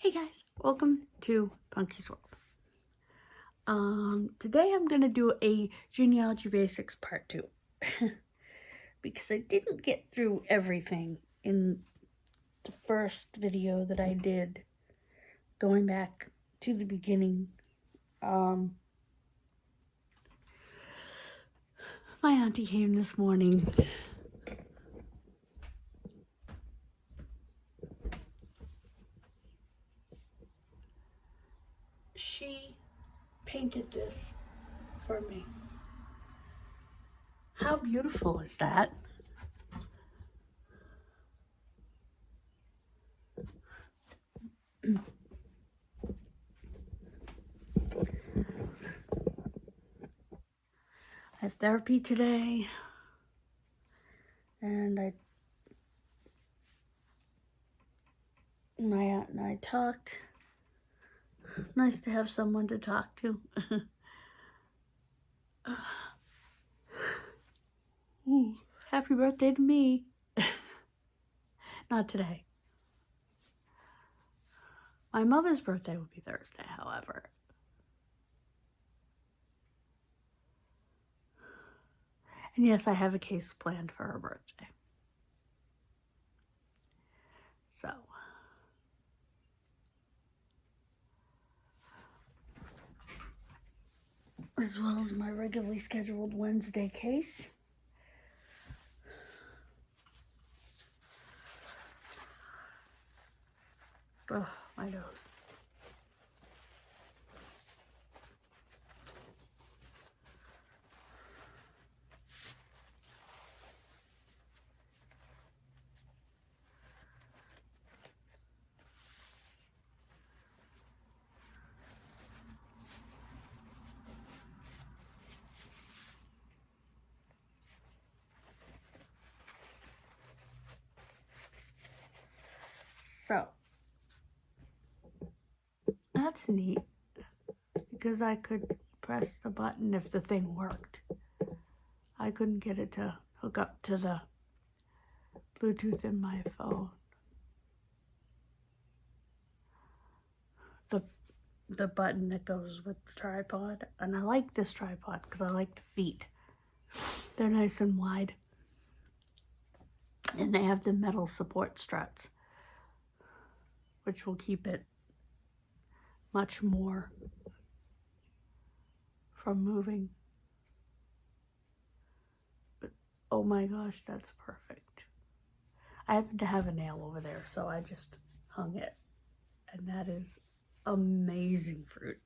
Hey guys, welcome to Punky's World. Today I'm gonna do a genealogy basics part 2 because I didn't get through everything in the first video that I did going back to the beginning. My auntie came this morning. She painted this for me. How beautiful is that? I have therapy today, and my aunt and I talked. Nice to have someone to talk to. Happy birthday to me. Not today. My mother's birthday will be Thursday, however. And yes, I have a case planned for her birthday. So, as well as my regularly scheduled Wednesday case. Oh, my nose. So, that's neat, because I could press the button if the thing worked. I couldn't get it to hook up to the Bluetooth in my phone. The button that goes with the tripod. And I like this tripod because I like the feet. They're nice and wide. And they have the metal support struts, which will keep it much more from moving. But oh my gosh, that's perfect. I happen to have a nail over there, so I just hung it. And that is amazing fruit.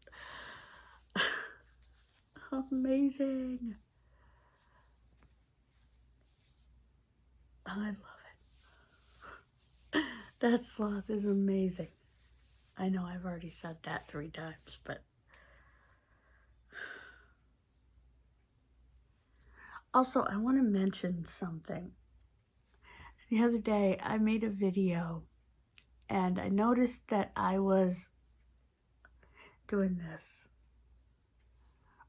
Amazing. I love it. That sloth is amazing. I know I've already said that 3 times, but also I want to mention something. The other day I made a video and I noticed that I was doing this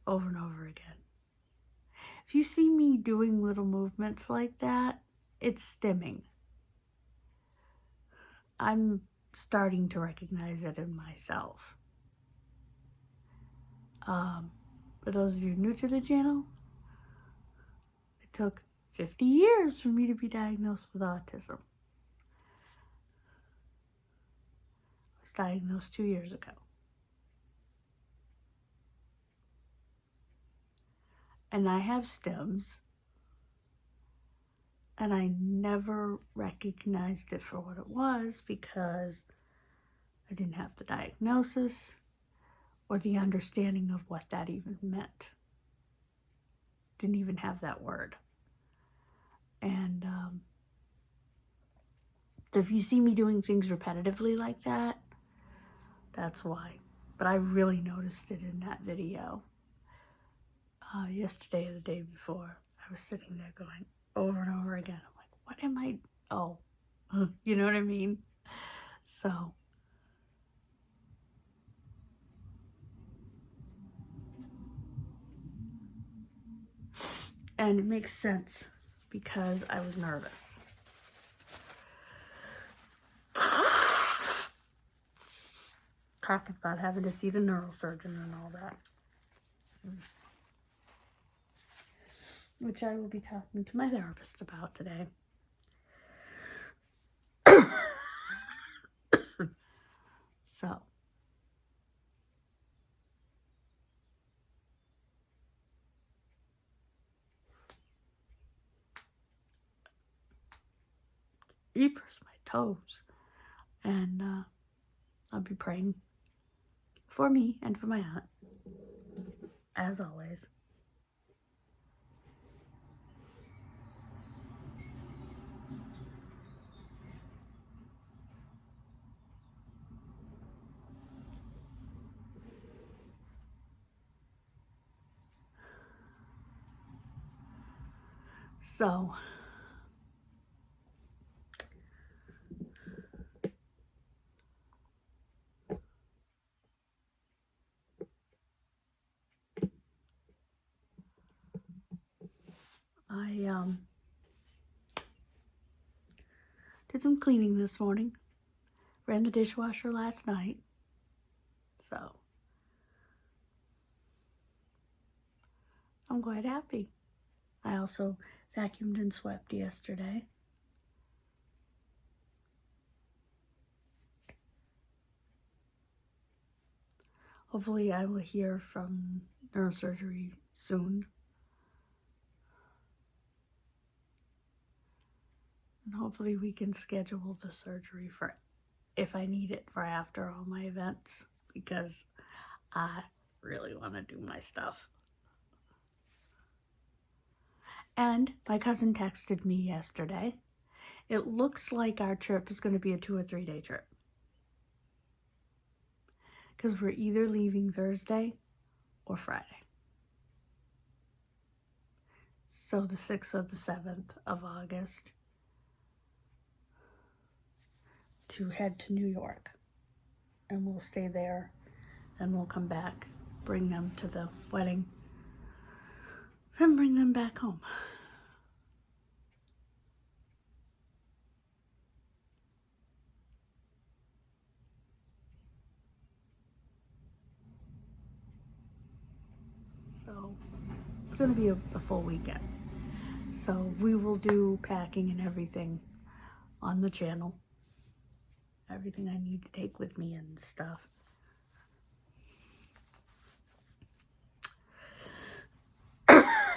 over and over again. If you see me doing little movements like that, it's stimming. I'm starting to recognize it in myself. For those of you new to the channel, it took 50 years for me to be diagnosed with autism. I was diagnosed 2 years ago. And I have stims, and I never recognized it for what it was because I didn't have the diagnosis or the understanding of what that even meant. Didn't even have that word. And so if you see me doing things repetitively like that, that's why. But I really noticed it in that video. Yesterday or the day before, I was sitting there going over and over again. I'm like, what am I? Oh, you know what I mean? So, and it makes sense because I was nervous. talking about having to see the neurosurgeon and all that. Which I will be talking to my therapist about today. So. Eepers my toes. And I'll be praying for me and for my aunt, as always. So, I did some cleaning this morning. Ran the dishwasher last night. So, I'm quite happy. I also vacuumed and swept yesterday. Hopefully I will hear from neurosurgery soon. And hopefully we can schedule the surgery for, if I need it, for after all my events, because I really want to do my stuff. And my cousin texted me yesterday. It looks like our trip is going to be a 2 or 3 day trip. Because we're either leaving Thursday or Friday. So the 6th or the 7th of August to head to New York. And we'll stay there and we'll come back, bring them to the wedding, then bring them back home. So it's going to be a full weekend. So we will do packing and everything on the channel. Everything I need to take with me and stuff.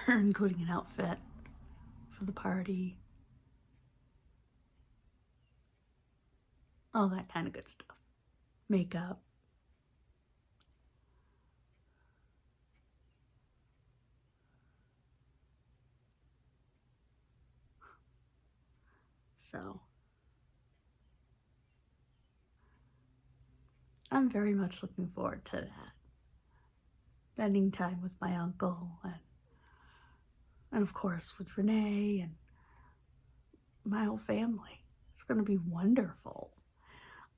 Including an outfit for the party. All that kind of good stuff. Makeup. So I'm very much looking forward to that. Spending time with my uncle and of course with Renee and my whole family. It's going to be wonderful.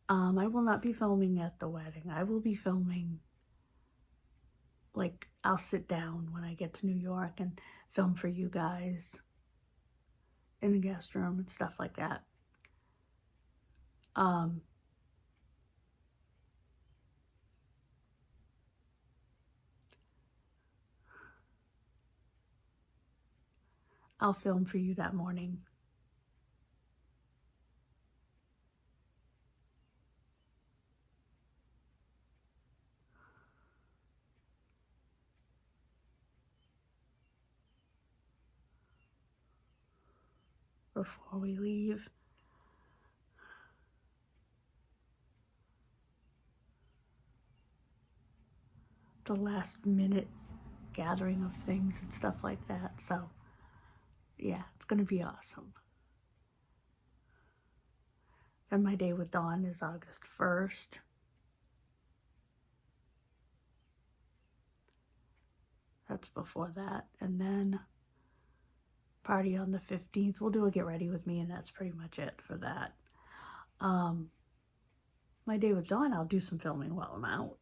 I will not be filming at the wedding. I will be filming, like, I'll sit down when I get to New York and film for you guys in the guest room and stuff like that. I'll film for you that morning. Before we leave. The last minute gathering of things and stuff like that. So yeah, it's gonna be awesome. Then my day with Dawn is August 1st. That's before that. And then party on the 15th. We'll do a get ready with me, and that's pretty much it for that. My day with Dawn, I'll do some filming while I'm out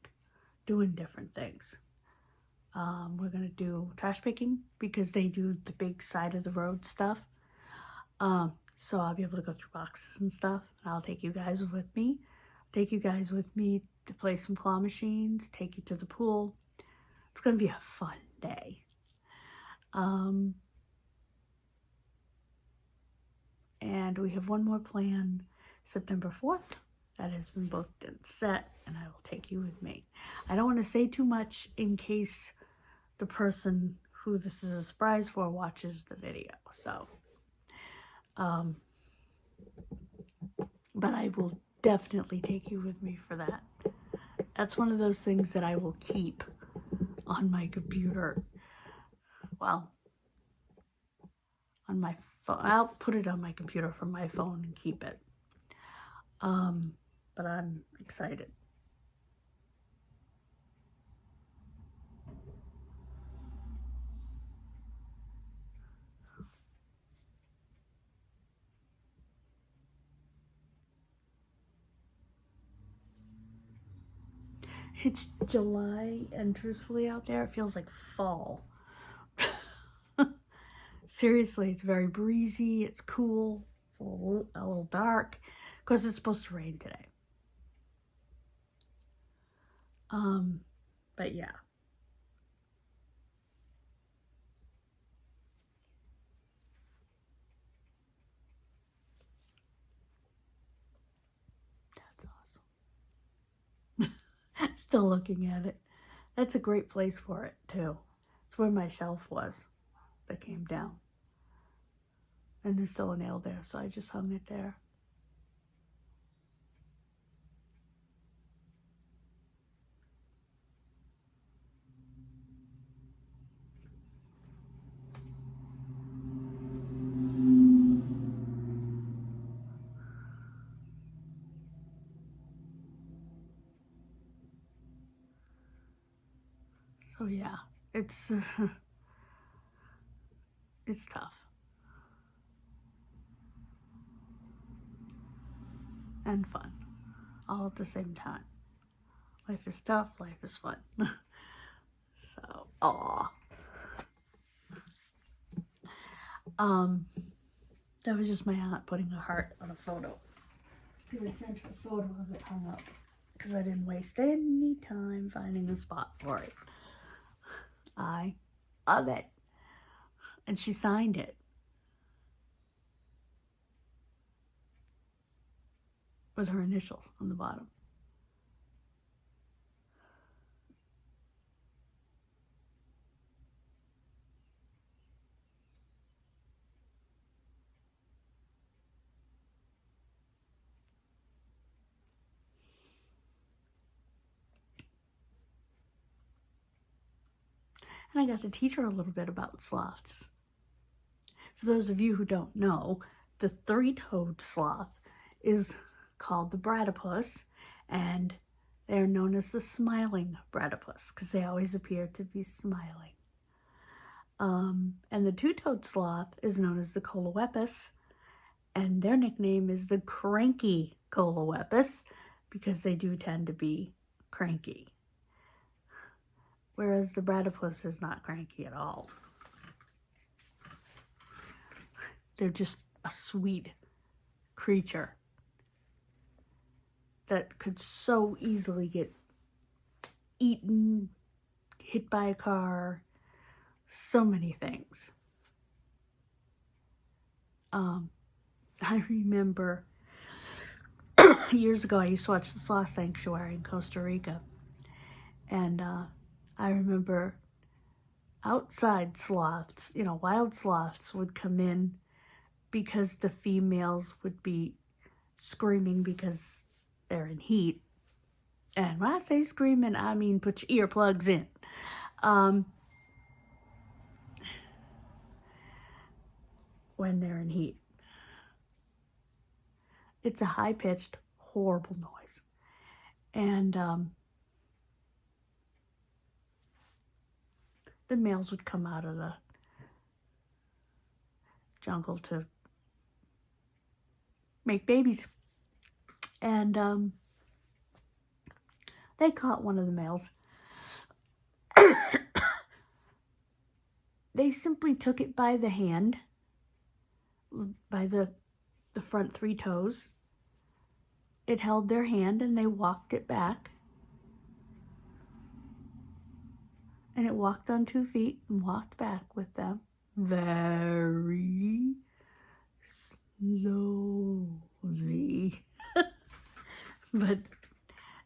doing different things. We're gonna do trash picking because they do the big side of the road stuff. So I'll be able to go through boxes and stuff. I'll take you guys with me, take you guys with me to play some claw machines, take you to the pool. It's going to be a fun day. And we have one more plan, September 4th. That has been booked and set, and I will take you with me. I don't want to say too much in case the person who this is a surprise for watches the video. So, but I will definitely take you with me for that. That's one of those things that I will keep on my computer. Well, on my phone. I'll put it on my computer from my phone and keep it. But I'm excited. It's July, and truthfully out there, it feels like fall. Seriously, it's very breezy, it's cool, it's a little dark, because it's supposed to rain today. But yeah. That's awesome. Still looking at it. That's a great place for it, too. It's where my shelf was that came down. And there's still a nail there, so I just hung it there. So yeah, it's it's tough. And fun, all at the same time. Life is tough, life is fun. So, aw. That was just my aunt putting a heart on a photo. Because I sent her a photo of it hung up. Because I didn't waste any time finding a spot for it. I love it. And she signed it. With her initials on the bottom. And I got to teach her a little bit about sloths. For those of you who don't know, the three-toed sloth is called the bradipus, and they are known as the smiling bradipus because they always appear to be smiling. And the two-toed sloth is known as the coloepus, and their nickname is the cranky coloepus because they do tend to be cranky. Whereas the bradipus is not cranky at all. They're just a sweet creature that could so easily get eaten, hit by a car, so many things. I remember years ago I used to watch the Sloth Sanctuary in Costa Rica, and I remember outside sloths, wild sloths would come in because the females would be screaming because they're in heat. And when I say screaming, I mean put your earplugs in. When they're in heat. It's a high-pitched, horrible noise. And the males would come out of the jungle to make babies. And they caught one of the males. They simply took it by the hand, by the front three toes, it held their hand and they walked it back. And it walked on 2 feet and walked back with them very slowly. But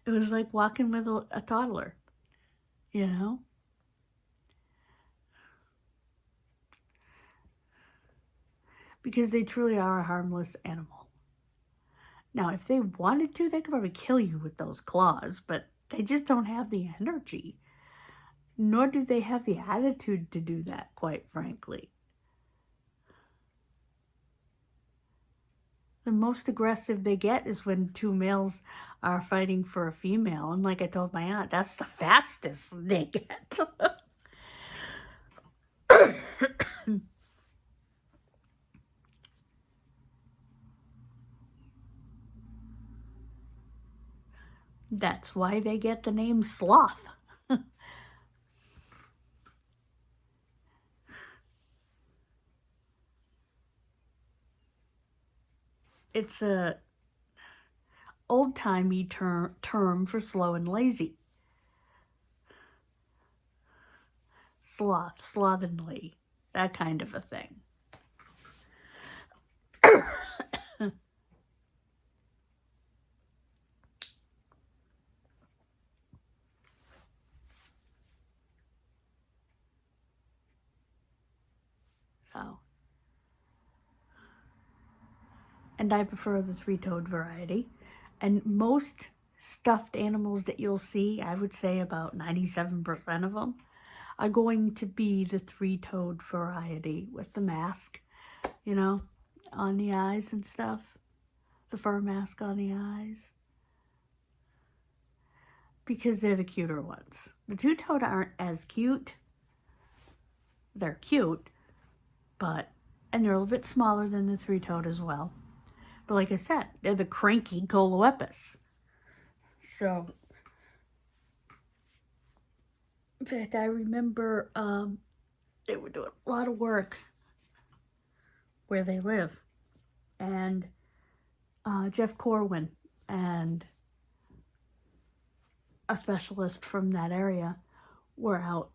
it was like walking with a toddler, you know? Because they truly are a harmless animal. Now, if they wanted to, they could probably kill you with those claws, but they just don't have the energy. Nor do they have the attitude to do that, quite frankly. The most aggressive they get is when 2 males are fighting for a female. And like I told my aunt, that's the fastest they get. That's why they get the name sloth. It's a old-timey term for slow and lazy. Sloth, slovenly, that kind of a thing. So, and I prefer the 3-toed variety. And most stuffed animals that you'll see, I would say about 97% of them, are going to be the 3-toed variety with the mask, you know, on the eyes and stuff. The fur mask on the eyes. Because they're the cuter ones. The 2-toed aren't as cute. They're cute, and they're a little bit smaller than the 3-toed as well. But like I said, they're the cranky Coloepus. So, in fact, I remember they were doing a lot of work where they live. And Jeff Corwin and a specialist from that area were out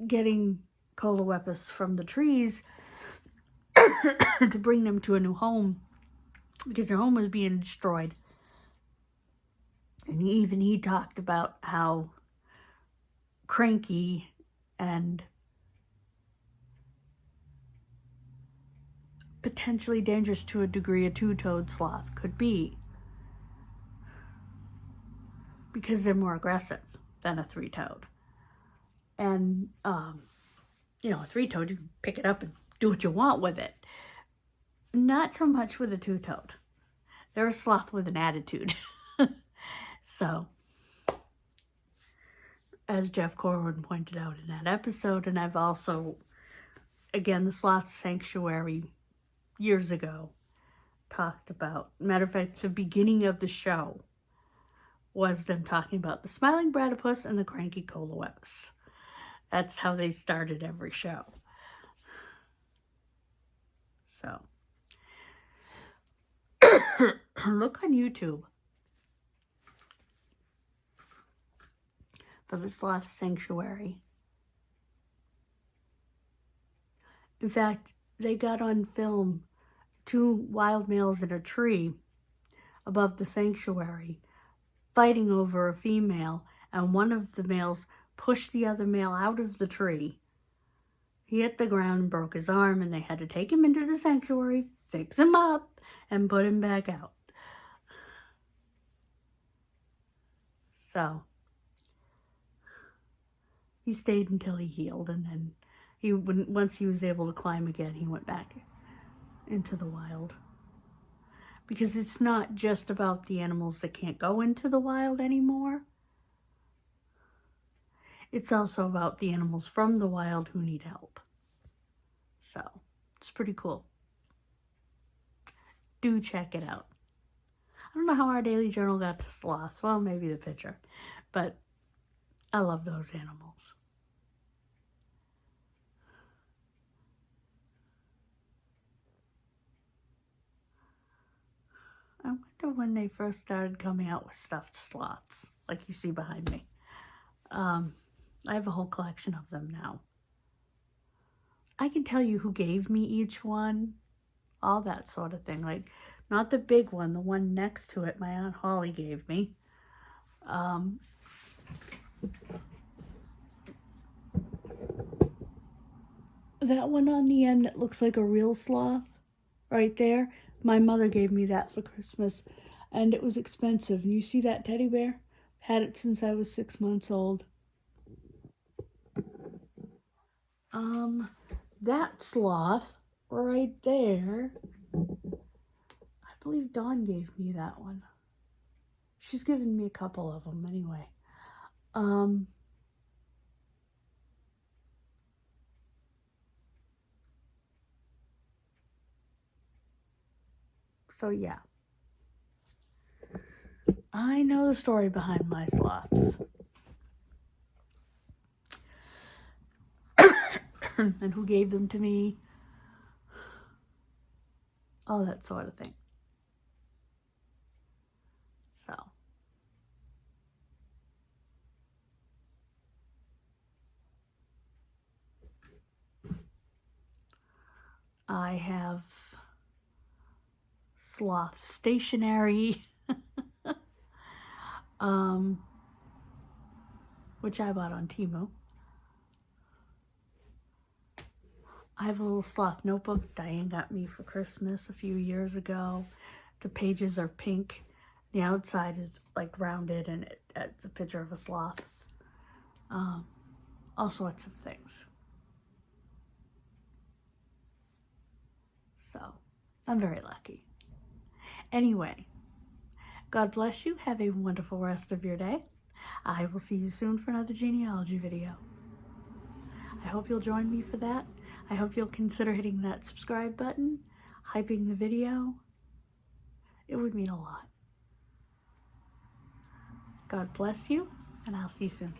getting Coloepus from the trees to bring them to a new home because their home was being destroyed. And he talked about how cranky and potentially dangerous to a degree a 2-toed sloth could be because they're more aggressive than a 3-toed. And, you know, a 3-toed, you can pick it up and do what you want with it. Not so much with a 2-toed. They're a sloth with an attitude. So, as Jeff Corwin pointed out in that episode, and I've also, again, the Sloth Sanctuary years ago talked about, matter of fact, the beginning of the show was them talking about the smiling Bradipus and the cranky Coloepus. That's how they started every show. So, look on YouTube for the Sloth Sanctuary. In fact, they got on film 2 wild males in a tree above the sanctuary fighting over a female, and one of the males pushed the other male out of the tree. He hit the ground and broke his arm, and they had to take him into the sanctuary, fix him up, and put him back out. So, he stayed until he healed, and then once he was able to climb again, he went back into the wild. Because it's not just about the animals that can't go into the wild anymore. It's also about the animals from the wild who need help. So, it's pretty cool. Do check it out. I don't know how our Daily Journal got to sloths. Well, maybe the picture. But I love those animals. I'm of when they first started coming out with stuffed sloths, like you see behind me. I have a whole collection of them now. I can tell you who gave me each one, all that sort of thing. Like, not the big one, the one next to it my Aunt Holly gave me. That one on the end that looks like a real sloth, right there, my mother gave me that for Christmas, and it was expensive. And you see that teddy bear? Had it since I was 6 months old. That sloth right there, I believe Dawn gave me that one. She's given me a couple of them anyway. So yeah, I know the story behind my sloths. And who gave them to me. All that sort of thing. So. I have sloth stationery, which I bought on Temu. I have a little sloth notebook Diane got me for Christmas a few years ago. The pages are pink. The outside is like rounded and it's a picture of a sloth. All sorts of things. So, I'm very lucky. Anyway, God bless you. Have a wonderful rest of your day. I will see you soon for another genealogy video. I hope you'll join me for that. I hope you'll consider hitting that subscribe button, hyping the video. It would mean a lot. God bless you, and I'll see you soon.